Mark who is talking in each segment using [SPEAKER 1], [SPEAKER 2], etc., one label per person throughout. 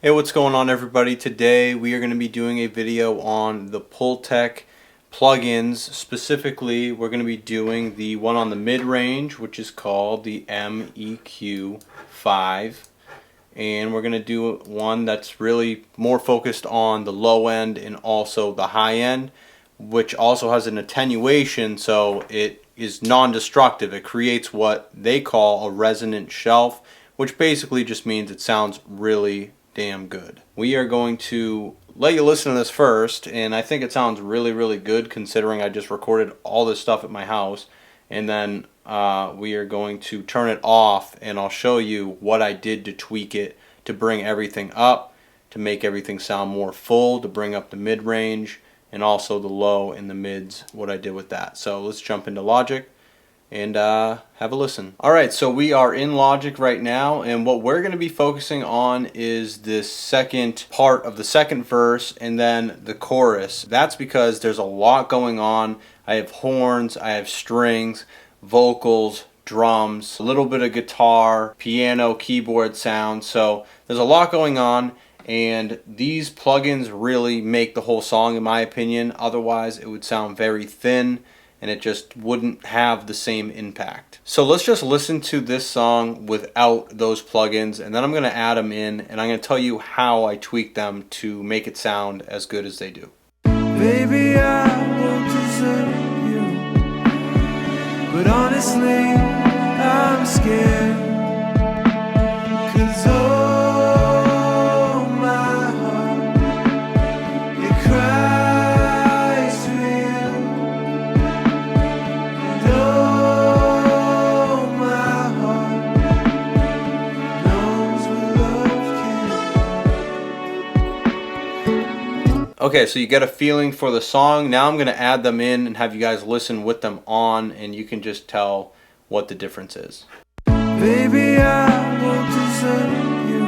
[SPEAKER 1] Hey, what's going on everybody? Today we are going to be doing a video on the Pultec plugins. Specifically, we're going to be doing the one on the mid-range, which is called the MEQ-5. And we're going to do one that's really more focused on the low end and also the high end, which also has an attenuation, so it is non-destructive. It creates what they call a resonant shelf, which basically just means it sounds really damn good. We are going to let you listen to this first, and I think it sounds really good considering I just recorded all this stuff at my house. And then we are going to turn it off, and I'll show you what I did to tweak it to bring everything up, to make everything sound more full, to bring up the mid-range and also the low and the mids, what I did with that. So let's jump into Logic and have a listen. Alright, so we are in Logic right now, and what we're going to be focusing on is this second part of the second verse and then the chorus. That's because there's a lot going on. I have horns, I have strings, vocals, drums, a little bit of guitar, piano, keyboard sound. So there's a lot going on, and these plugins really make the whole song in my opinion. Otherwise it would sound very thin and it just wouldn't have the same impact. So let's just listen to this song without those plugins, and then I'm going to add them in, and I'm going to tell you how I tweak them to make it sound as good as they do.
[SPEAKER 2] Baby, I won't desert you, but honestly, I'm scared. 'Cause oh, my heart, it cries for you. And oh, my heart knows what love can.
[SPEAKER 1] Okay, so you get a feeling for the song. Now I'm going to add them in and have you guys listen with them on, and you can just tell what the difference is.
[SPEAKER 2] Baby, I won't desert you,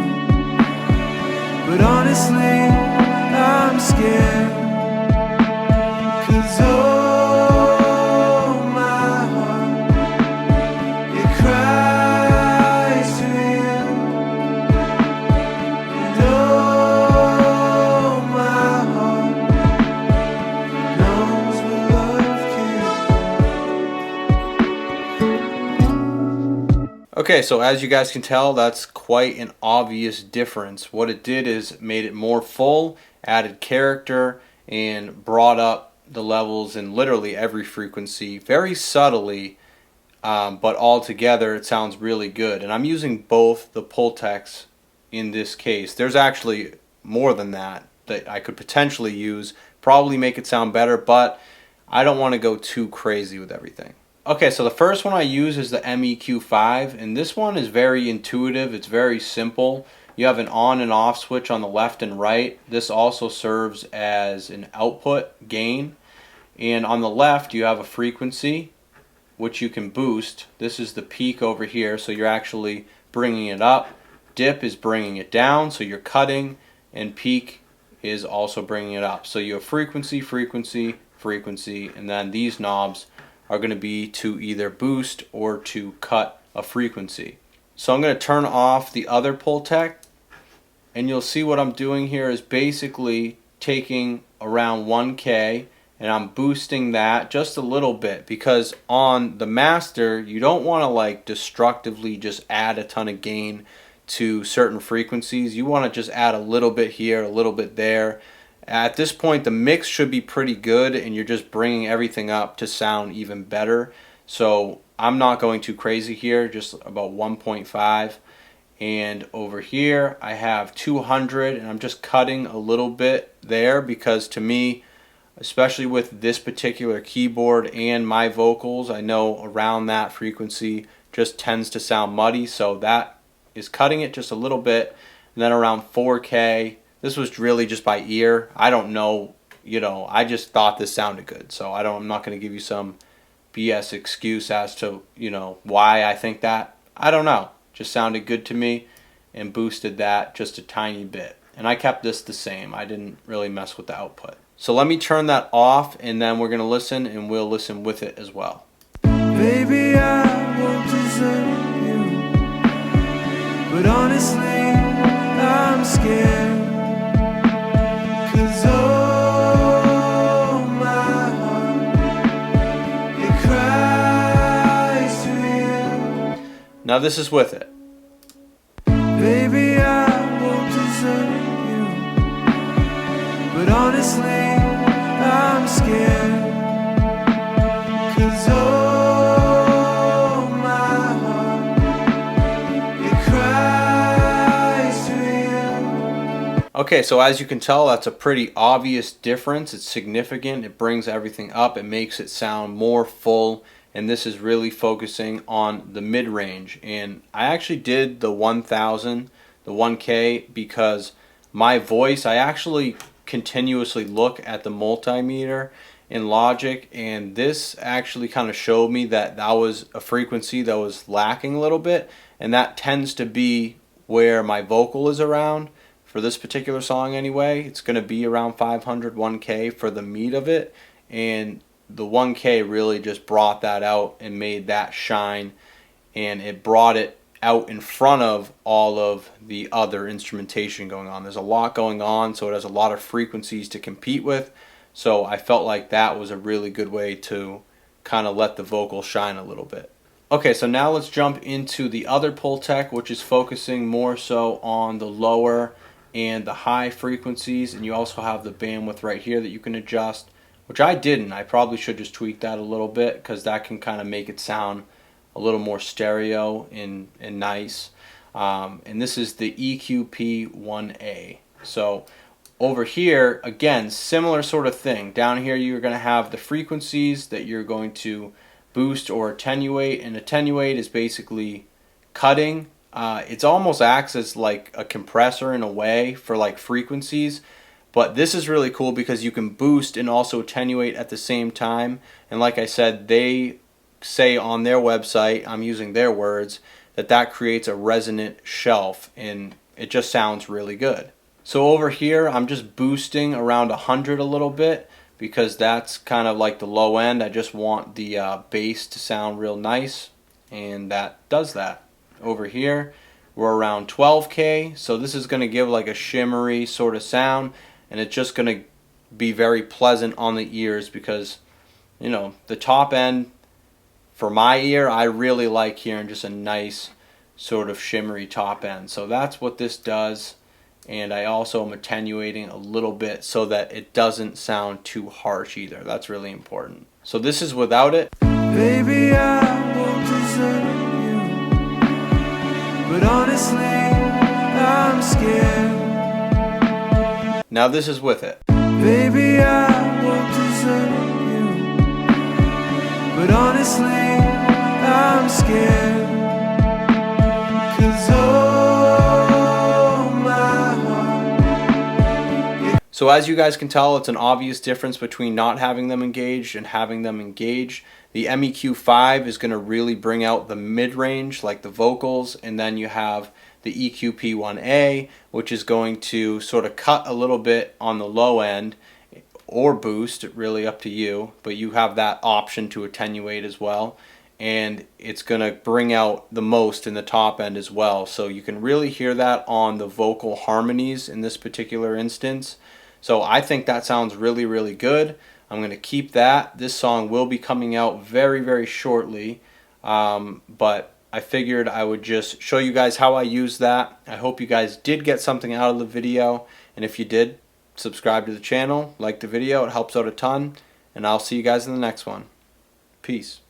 [SPEAKER 2] but honestly, I'm scared. 'Cause oh, my heart, it cries for you. And oh, my heart knows what love can.
[SPEAKER 1] Okay, so as you guys can tell, that's quite an obvious difference. What it did is made it more full, added character, and brought up the levels in literally every frequency very subtly, but all together it sounds really good. And I'm using both the Pultecs in this case. There's actually more than that that I could potentially use, probably make it sound better, but I don't want to go too crazy with everything. Okay, so the first one I use is the MEQ-5, and this one is very intuitive. It's very simple. You have an on and off switch on the left and right. This also serves as an output gain. And on the left you have a frequency which you can boost. This is the peak over here, so you're actually bringing it up. Dip is bringing it down, so you're cutting, and peak is also bringing it up. So you have frequency, frequency, frequency, and then these knobs are going to be to either boost or to cut a frequency. So I'm going to turn off the other Pultec, and you'll see what I'm doing here is basically taking around 1K and I'm boosting that just a little bit, because on the master you don't want to like destructively just add a ton of gain to certain frequencies. You want to just add a little bit here, a little bit there. At this point the mix should be pretty good, and you're just bringing everything up to sound even better. So I'm not going too crazy here, just about 1.5. And over here I have 200, and I'm just cutting a little bit there because to me, especially with this particular keyboard and my vocals, I know around that frequency just tends to sound muddy, so that is cutting it just a little bit. And then around 4K, this was really just by ear. I don't know, I just thought this sounded good. So I'm not going to give you some BS excuse as to, why I think that. I don't know. Just sounded good to me, and boosted that just a tiny bit. And I kept this the same. I didn't really mess with the output. So let me turn that off, and then we're going to listen, and we'll listen with it as well.
[SPEAKER 2] Baby, I won't desert you, but honestly, I'm scared.
[SPEAKER 1] Now this is with it.
[SPEAKER 2] Baby, I won't desert you, but honestly, I'm scared. 'Cause oh, my heart, it cries for you.
[SPEAKER 1] Okay, so as you can tell, that's a pretty obvious difference. It's significant. It brings everything up. It makes it sound more full. And this is really focusing on the mid-range. And I actually did the 1000, the 1K, because my voice, I actually continuously look at the multimeter in Logic, and this actually kind of showed me that that was a frequency that was lacking a little bit, and that tends to be where my vocal is around. For this particular song anyway, it's going to be around 500, 1K for the meat of it, and the 1K really just brought that out and made that shine, and it brought it out in front of all of the other instrumentation going on. There's a lot going on, so it has a lot of frequencies to compete with, so I felt like that was a really good way to kind of let the vocal shine a little bit. Okay, so now let's jump into the other Pultec, which is focusing more so on the lower and the high frequencies, and you also have the bandwidth right here that you can adjust, which I didn't. I probably should just tweak that a little bit, because that can kind of make it sound a little more stereo and nice. And this is the EQP-1A. So over here, again, similar sort of thing. Down here you're going to have the frequencies that you're going to boost or attenuate, and attenuate is basically cutting. It almost acts as like a compressor in a way for like frequencies. But this is really cool because you can boost and also attenuate at the same time. And like I said, they say on their website, I'm using their words, that that creates a resonant shelf, and it just sounds really good. So over here, I'm just boosting around 100 a little bit, because that's kind of like the low end. I just want the bass to sound real nice, and that does that. Over here, we're around 12K, so this is going to give like a shimmery sort of sound. And it's just going to be very pleasant on the ears, because, you know, the top end, for my ear, I really like hearing just a nice sort of shimmery top end. So that's what this does. And I also am attenuating a little bit so that it doesn't sound too harsh either. That's really important. So this is without it.
[SPEAKER 2] Baby, I won't desert you, but honestly, I'm scared.
[SPEAKER 1] Now this is with it.
[SPEAKER 2] Baby, I won't desert you, but honestly, I'm scared. 'Cause oh, my heart.
[SPEAKER 1] So as you guys can tell, it's an obvious difference between not having them engaged and having them engaged. The MEQ-5 is going to really bring out the mid-range, like the vocals, and then you have the EQP-1A, which is going to sort of cut a little bit on the low end, or boost, really up to you, but you have that option to attenuate as well, and it's going to bring out the most in the top end as well. So you can really hear that on the vocal harmonies in this particular instance. So I think that sounds really, really good. I'm going to keep that. This song will be coming out very, very shortly, but I figured I would just show you guys how I use that. I hope you guys did get something out of the video, and if you did, subscribe to the channel, like the video, it helps out a ton, and I'll see you guys in the next one. Peace.